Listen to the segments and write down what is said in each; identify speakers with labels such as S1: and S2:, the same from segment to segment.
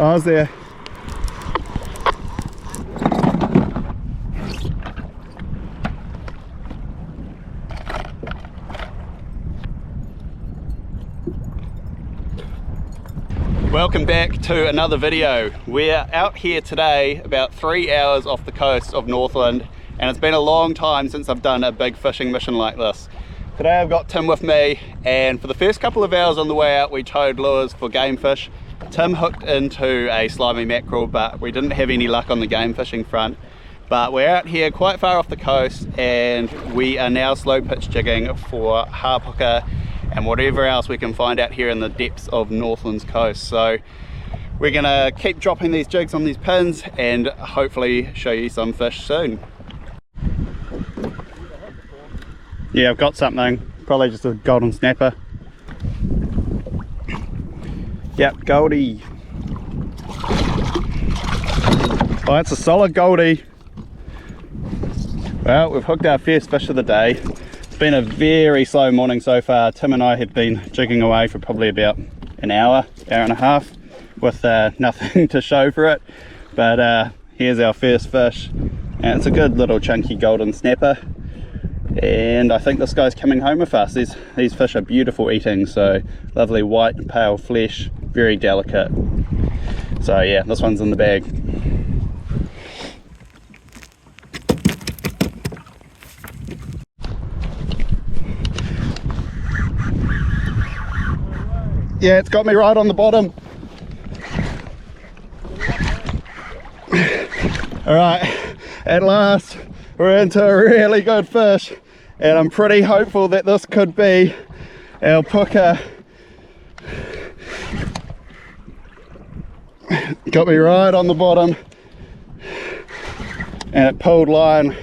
S1: I was there. Welcome back to another video. We're out here today about 3 hours off the coast of Northland, and it's been a long time since I've done a big fishing mission like this. Today I've got Tim with me, and for the first couple of hours on the way out we towed lures for game fish. Tim hooked into a slimy mackerel, but we didn't have any luck on the game fishing front. But we're out here quite far off the coast, and we are now slow pitch jigging for hapuka and whatever else we can find out here in the depths of Northland's coast. So we're gonna keep dropping these jigs on these pins and hopefully show you some fish soon. Yeah, I've got something, probably just a golden snapper. Yep, goldie. Oh, that's a solid goldie. Well, we've hooked our first fish of the day. It's been a very slow morning so far. Tim and I have been jigging away for probably about an hour and a half with nothing to show for it. But here's our first fish, and it's a good little chunky golden snapper. And I think this guy's coming home with us. These fish are beautiful eating, so lovely white pale flesh, very delicate. So yeah, this one's in the bag. Yeah, it's got me right on the bottom. All right, at last we're into a really good fish, and I'm pretty hopeful that this could be our puka. Got me right on the bottom, and it pulled line.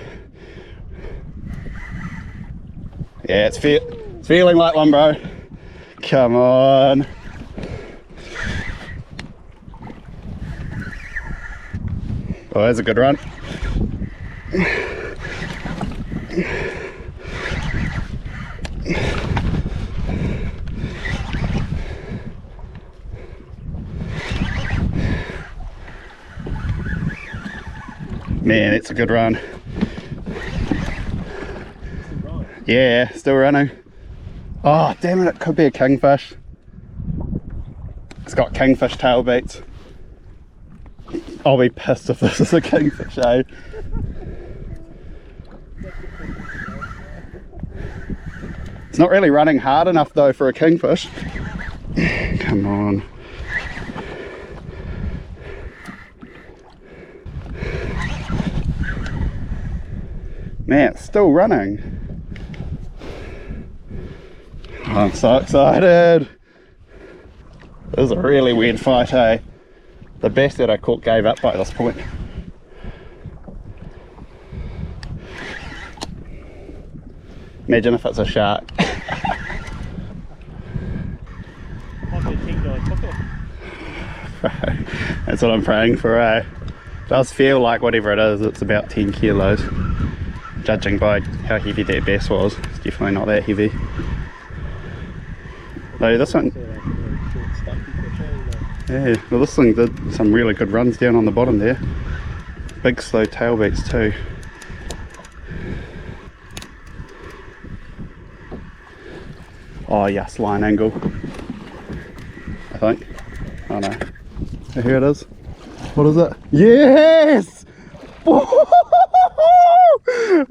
S1: Yeah, it's feeling like one, bro. Come on. Oh, that's a good run. Man, it's a good run. Yeah, still running. Oh, damn it, it could be a kingfish. It's got kingfish tail beats. I'll be pissed if this is a kingfish, eh? It's not really running hard enough though for a kingfish. Come on. Man, it's still running. I'm so excited. This is a really weird fight, eh? The best that I caught gave up by this point. Imagine if it's a shark. That's what I'm praying for, eh? It does feel like whatever it is, it's about 10 kilos. Judging by how heavy that bass was, it's definitely not that heavy. Though this one, yeah, well this thing did some really good runs down on the bottom there. Big slow tail beats too. Oh yes, line angle, I think. Oh no, here it is. What is it? Yes!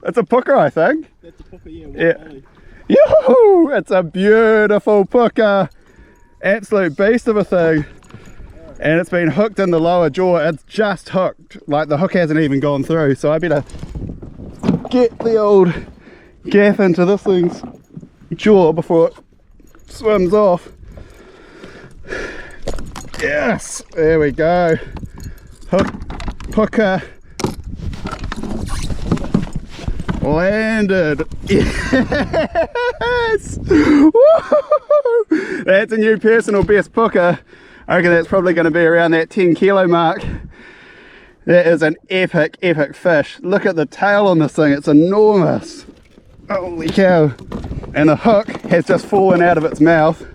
S1: It's a puka, I think. That's a puka, yeah. Yoo-hoo! It's a beautiful puka. Absolute beast of a thing. And it's been hooked in the lower jaw. It's just hooked. Like the hook hasn't even gone through. So I better get the old gaff into this thing's jaw before it swims off. Yes! There we go. Hook, puka. Landed. Yes! Woo! That's a new personal best puka. I reckon that's probably going to be around that 10 kilo mark. That is an epic fish. Look at the tail on this thing, it's enormous. Holy cow. And the hook has just fallen out of its mouth.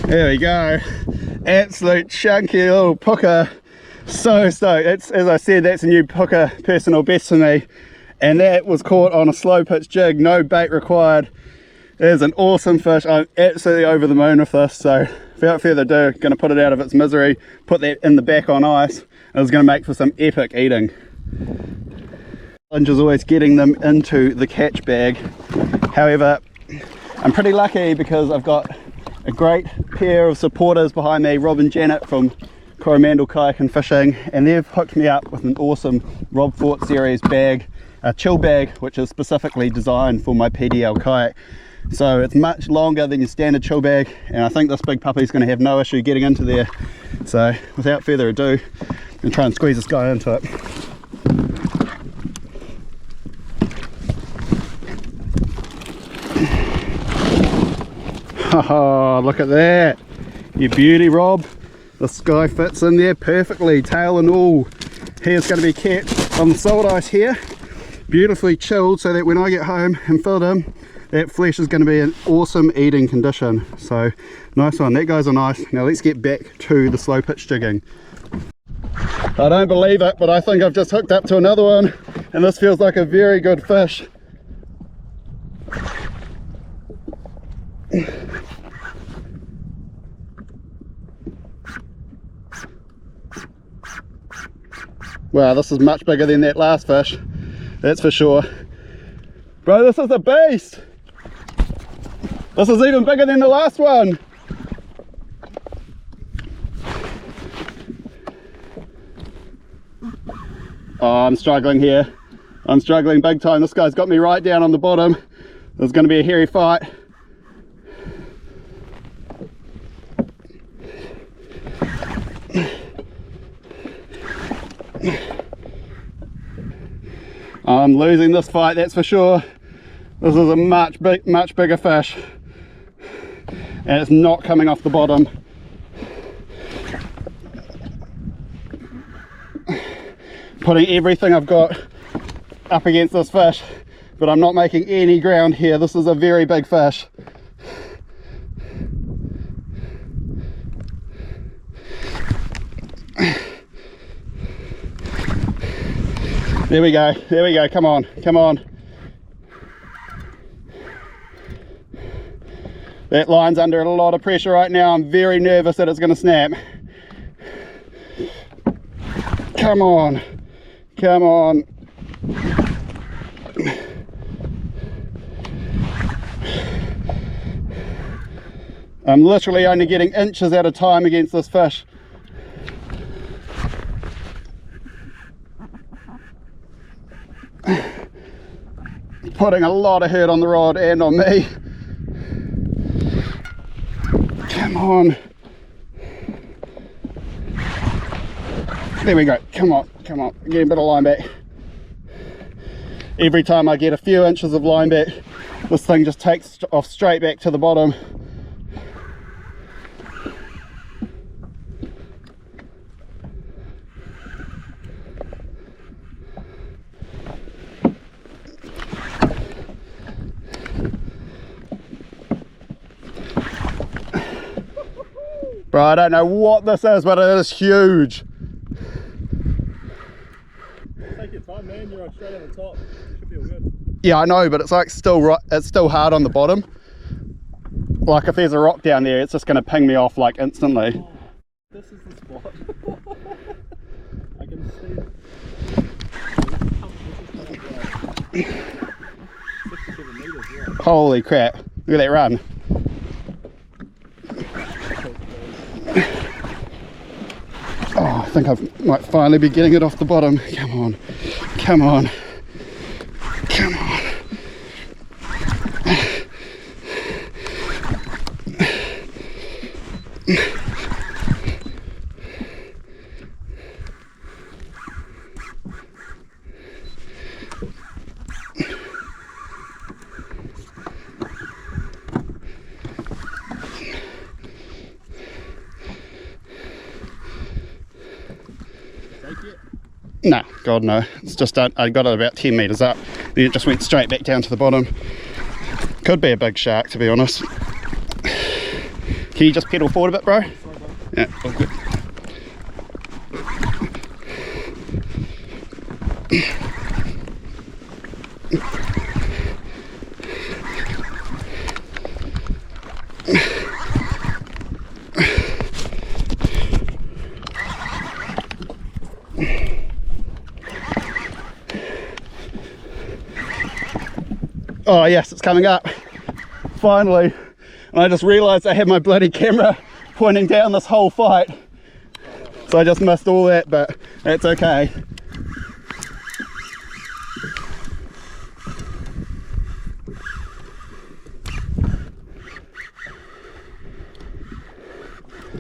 S1: There we go. Absolute chunky little puka. So stoked. It's, as I said, that's a new puka personal best for me. And that was caught on a slow pitch jig, no bait required. It is an awesome fish. I'm absolutely over the moon with this. So without further ado, going to put it out of its misery, put that in the back on ice. And it's going to make for some epic eating. Challenge is always getting them into the catch bag. However, I'm pretty lucky because I've got a great pair of supporters behind me, Rob and Janet from Coromandel Kayak and Fishing, and they've hooked me up with an awesome Rob Fort series bag, a chill bag, which is specifically designed for my PDL kayak. So it's much longer than your standard chill bag, and I think this big puppy is going to have no issue getting into there. So without further ado, I'm going to try and squeeze this guy into it. Oh, look at that, you beauty, Rob. This guy fits in there perfectly, tail and all. He is going to be kept on the salt ice here, beautifully chilled, so that when I get home and filled him, that flesh is going to be in awesome eating condition. So nice one, that guy's on ice. Now let's get back to the slow pitch jigging. I don't believe it, but I think I've just hooked up to another one, and this feels like a very good fish. Wow, this is much bigger than that last fish, that's for sure. Bro, this is a beast. This is even bigger than the last one. Oh, I'm struggling here. I'm struggling big time. This guy's got me right down on the bottom. There's going to be a hairy fight. I'm losing this fight, that's for sure. This is a much bigger fish, and it's not coming off the bottom. Putting everything I've got up against this fish, but I'm not making any ground here. This is a very big fish. There we go, come on, come on. That line's under a lot of pressure right now. I'm very nervous that it's going to snap. Come on, come on. I'm literally only getting inches at a time against this fish. Putting a lot of hurt on the rod and on me. Come on. There we go. Come on, come on. Get a bit of line back. Every time I get a few inches of line back, this thing just takes off straight back to the bottom. Bro, I don't know what this is, but it is huge.
S2: Take your time, man. You're straight on the top. Should be all good.
S1: Yeah, I know, but it's like still right. It's still hard on the bottom. Like if there's a rock down there, it's just going to ping me off like instantly.
S2: Oh, this is the spot. I can see. 67 meters, yeah.
S1: Holy crap! Look at that run. Oh, I think I might finally be getting it off the bottom. Come on, come on, come on. No, God no. It's just I got it about 10 meters up, then it just went straight back down to the bottom. Could be a big shark, to be honest. Can you just pedal forward a bit, bro? Yeah, all good. Oh yes, it's coming up, finally. And I just realised I had my bloody camera pointing down this whole fight. So I just missed all that, but that's okay.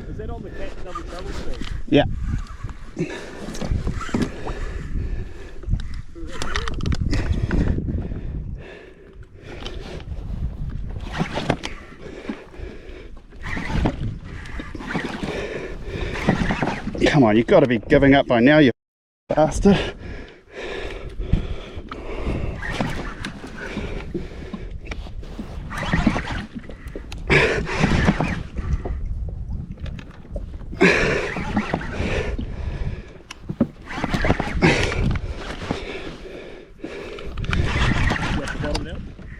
S2: Is that on the cat double travel speed?
S1: Yeah. Come on, you've got to be giving up by now, you bastard.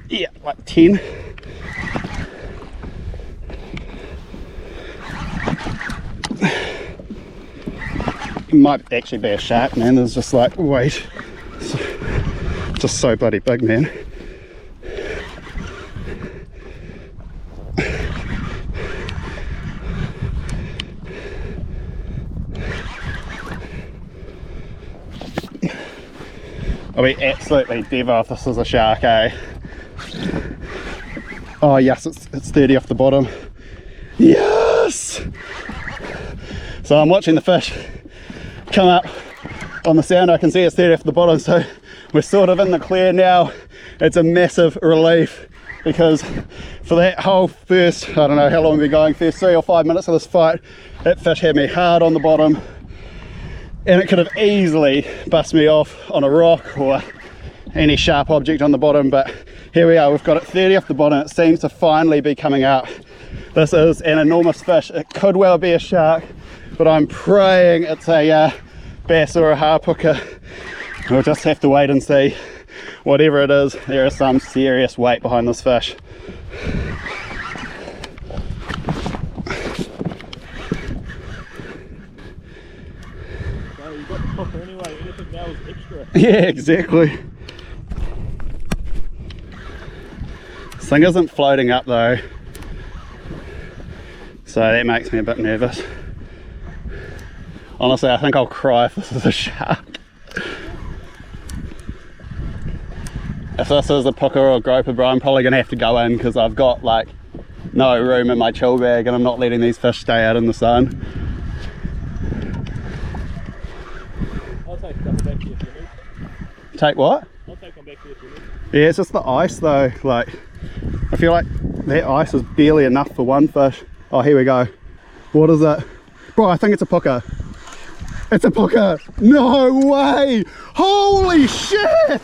S1: Yeah, like 10. It might actually be a shark, man. There's just like, wait, just so bloody big, man. I'll be absolutely devo if this is a shark, eh? Oh yes, it's 30 off the bottom. Yes! So I'm watching the fish come up on the sound. I can see it's 30 off the bottom, so we're sort of in the clear now. It's a massive relief, because for that whole first, I don't know how long we've been going, first 3 or 5 minutes of this fight, that fish had me hard on the bottom, and it could have easily bust me off on a rock or any sharp object on the bottom. But here we are, we've got it 30 off the bottom. It seems to finally be coming out. This is an enormous fish. It could well be a shark, but I'm praying it's a bass or a hapuka. We'll just have to wait and see. Whatever it is, there is some serious weight behind this fish.
S2: No, you've got the hooker anyway, anything now is extra.
S1: Yeah, exactly. This thing isn't floating up though, so that makes me a bit nervous. Honestly, I think I'll cry if this is a shark. If this is a puka or a groper, bro, I'm probably going to have to go in, because I've got like no room in my chill bag and I'm not letting these fish stay out in the sun.
S2: I'll take a couple back here if you need.
S1: Take what?
S2: I'll take one back here if you need.
S1: Yeah, it's just the ice though. Like, I feel like that ice is barely enough for one fish. Oh, here we go. What is it? Bro, I think it's a puka. It's a puka. No way. Holy shit.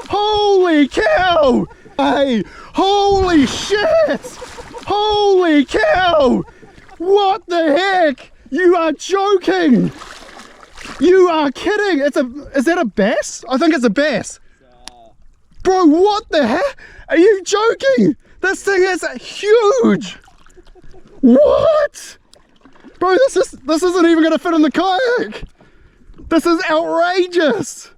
S1: Holy cow. Hey, holy shit. Holy cow. What the heck? You are joking. You are kidding. Is that a bass? I think it's a bass. Bro, what the heck? Are you joking? This thing is huge. What? Bro, this isn't even going to fit in the kayak. This is outrageous.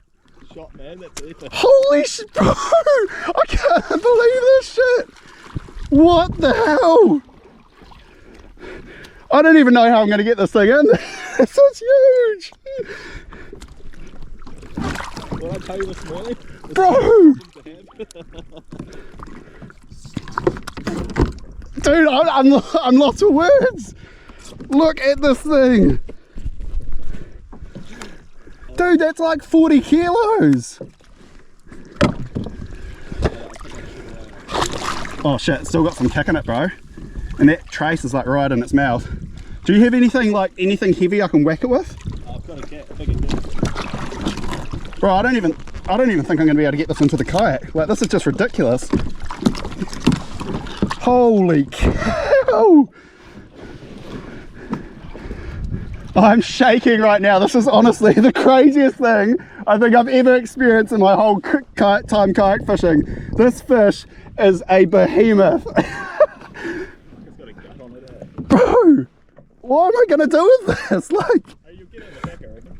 S2: Shot, man, that's epic.
S1: Holy shit, bro. I can't believe this shit. What the hell? I don't even know how I'm going to get this thing in. This is huge.
S2: What I tell you this morning?
S1: Bro. Dude, I'm lost for words. Look at this thing. Dude, that's like 40 kilos. Oh shit, it's still got some kick in it, bro. And that trace is like right in its mouth. Do you have anything heavy I can whack it with?
S2: I've got a cat, a bigger cat.
S1: Bro, I don't even think I'm gonna be able to get this into the kayak. Like, this is just ridiculous. Holy cow! I'm shaking right now. This is honestly the craziest thing I think I've ever experienced in my whole time kayak fishing. This fish is a behemoth.
S2: It's got a gut on it, eh?
S1: Bro, what am I gonna do with this? Like,
S2: Hey, you'll get it in the back, I reckon.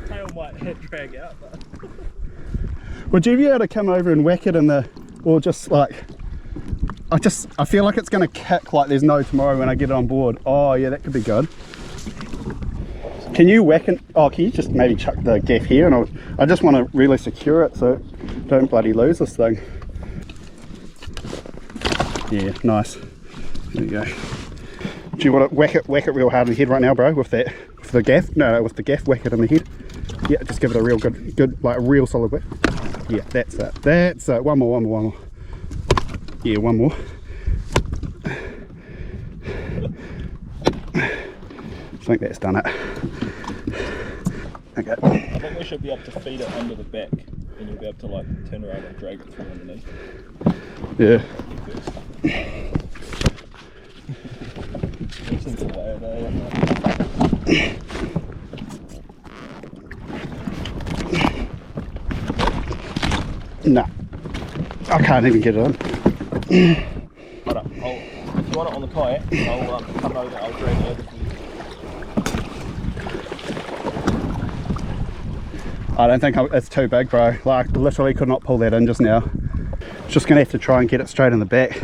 S2: Tail might drag out, but...
S1: would you be able to come over and whack it in the, or just like, I feel like it's gonna kick like there's no tomorrow when I get it on board. Oh yeah, that could be good. Can you whack it? Oh, can you just maybe chuck the gaff here, and I just want to really secure it so don't bloody lose this thing. Yeah, nice. There you go. Do you want to whack it real hard in the head right now, bro? With the gaff? No, with the gaff, whack it in the head. Yeah, just give it a real good, like a real solid whack. Yeah, that's it. That's it. One more. Yeah, one more. I think that's done it. Okay.
S2: I think we should be able to feed it under the back, and you'll be able to like turn around and drag it through underneath.
S1: Yeah. No, I can't even get it on.
S2: Hold up, if you want it on the kayak, I'll come over, I'll drag it over for you.
S1: I don't think it's too big, bro. Like, literally could not pull that in just now. Just gonna have to try and get it straight in the back.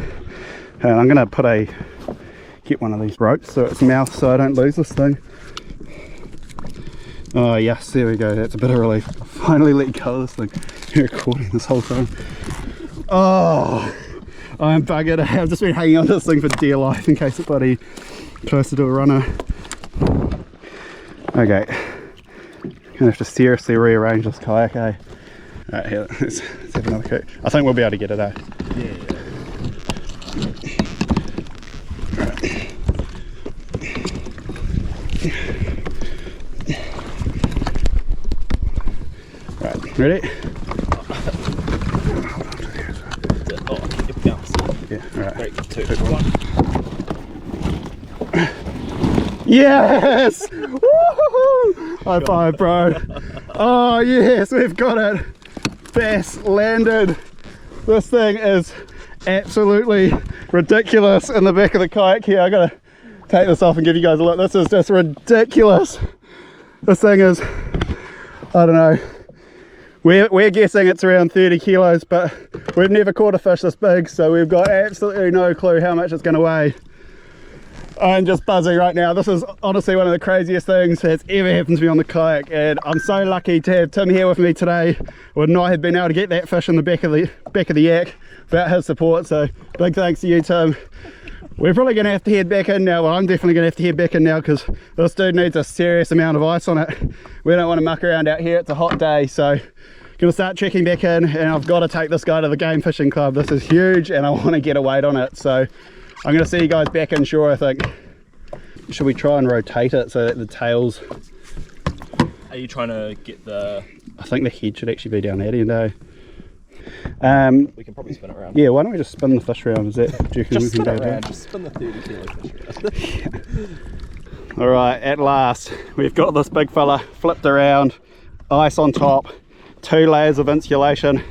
S1: And I'm gonna get one of these ropes so it's mouth so I don't lose this thing. Oh yes, there we go. That's a bit of relief. I finally let go of this thing. You're recording this whole time. Oh, I'm buggered. I've just been hanging on to this thing for dear life in case it bloody tries to do a runner. Okay. Gonna have to seriously rearrange this kayak, eh? Alright, here, let's have another kick. I think we'll be able to get it, eh?
S2: Yeah.
S1: Right, ready?
S2: Oh, keep it bouncing.
S1: Yeah, alright.
S2: 3, 2, 1.
S1: Yes! Woohoo! High five, bro. Oh yes, we've got it. Bass landed. This thing is absolutely ridiculous in the back of the kayak here. I gotta take this off and give you guys a look. This is just ridiculous. This thing is, I don't know. We're guessing it's around 30 kilos, but we've never caught a fish this big, so we've got absolutely no clue how much it's gonna weigh. I'm just buzzing right now. This is honestly one of the craziest things that's ever happened to me on the kayak, and I'm so lucky to have Tim here with me today. Would not have been able to get that fish in the back of the yak without his support, so big thanks to you, Tim. We're probably going to have to head back in now. Well, I'm definitely going to have to head back in now because this dude needs a serious amount of ice on it. We don't want to muck around out here. It's a hot day, so going to start checking back in, and I've got to take this guy to the game fishing club. This is huge and I want to get a weight on it, so I'm going to see you guys back in shore, I think. Should we try and rotate it so that the tails...
S2: Are you trying to get the...
S1: I think the head should actually be down that end, eh?
S2: We can probably spin it around.
S1: Yeah, why don't we just spin the fish around? Is that, do you reckon we
S2: Just
S1: can
S2: spin
S1: go
S2: it around,
S1: down?
S2: just spin the 30 kilo fish around.
S1: Alright, at last, we've got this big fella flipped around, ice on top, 2 layers of insulation.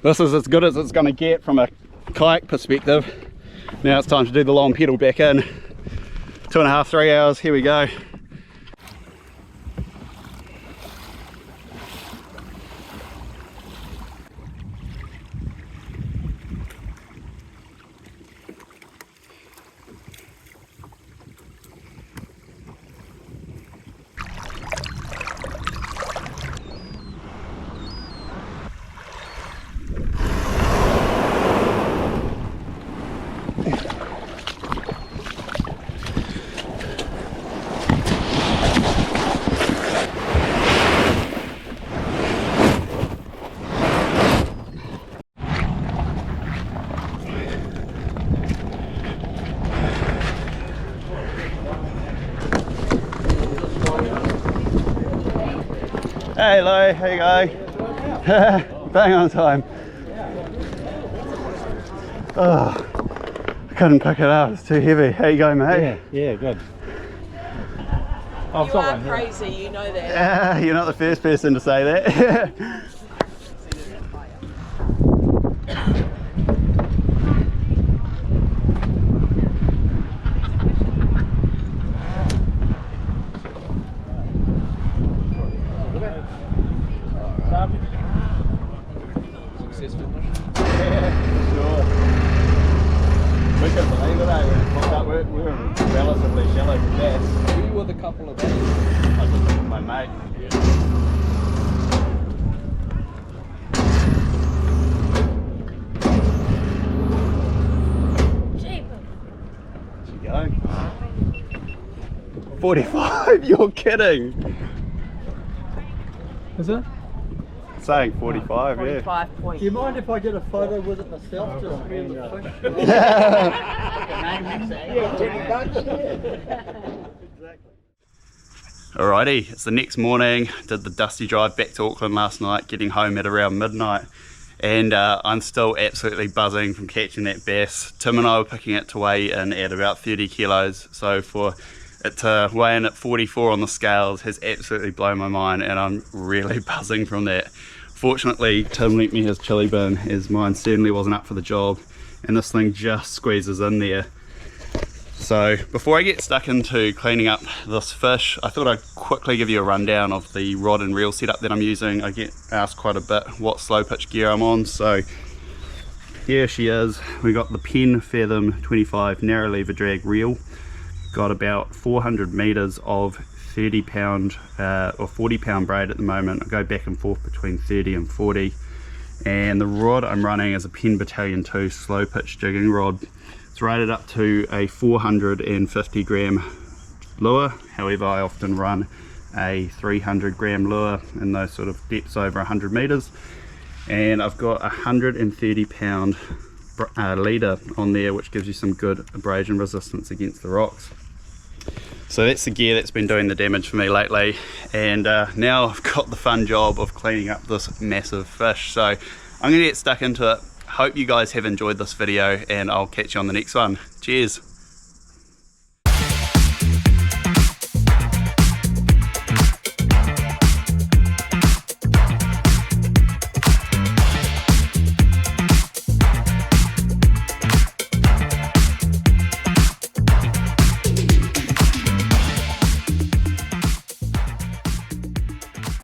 S1: This is as good as it's going to get from a kayak perspective. Now it's time to do the long pedal back in. 2.5, 3 hours, here we go. Hey Lo, how you going? Bang on time. Oh, I couldn't pick it up, it's too heavy. How you going, mate?
S3: Yeah, good.
S2: I've
S3: You
S2: got
S3: are
S2: one here.
S3: crazy, you know that.
S1: You're not the first person to say that.
S2: Successful mission. Yeah, sure. We couldn't believe it, eh? When it popped up, we were relatively shallow for gas.
S4: Who were the couple of days?
S1: I was just with my mate. She going? 45? You're kidding.
S2: Is it?
S1: Saying 45, yeah.
S3: 45 points.
S5: Do you mind if I get a photo with it myself? Just me and the fish?
S1: Alrighty, it's the next morning. Did the dusty drive back to Auckland last night, getting home at around midnight, and I'm still absolutely buzzing from catching that bass. Tim and I were picking it to weigh in at about 30 kilos, so for it to weigh in at 44 on the scales has absolutely blown my mind, and I'm really buzzing from that. Fortunately, Tim lent me his chili bin, as mine certainly wasn't up for the job, and this thing just squeezes in there. So before I get stuck into cleaning up this fish, I thought I'd quickly give you a rundown of the rod and reel setup that I'm using. I get asked quite a bit what slow pitch gear I'm on, so here she is. We got the Penn Fathom 25 narrow lever drag reel. Got about 400 meters of 30 pound or 40 pound braid at the moment. I go back and forth between 30 and 40, and the rod I'm running is a Penn Battalion 2 slow pitch jigging rod. It's rated up to a 450 gram lure. However, I often run a 300 gram lure in those sort of depths over 100 meters, and I've got a 130 pound leader on there, which gives you some good abrasion resistance against the rocks. So that's the gear that's been doing the damage for me lately, and now I've got the fun job of cleaning up this massive fish. So I'm gonna get stuck into it. Hope you guys have enjoyed this video, and I'll catch you on the next one. Cheers.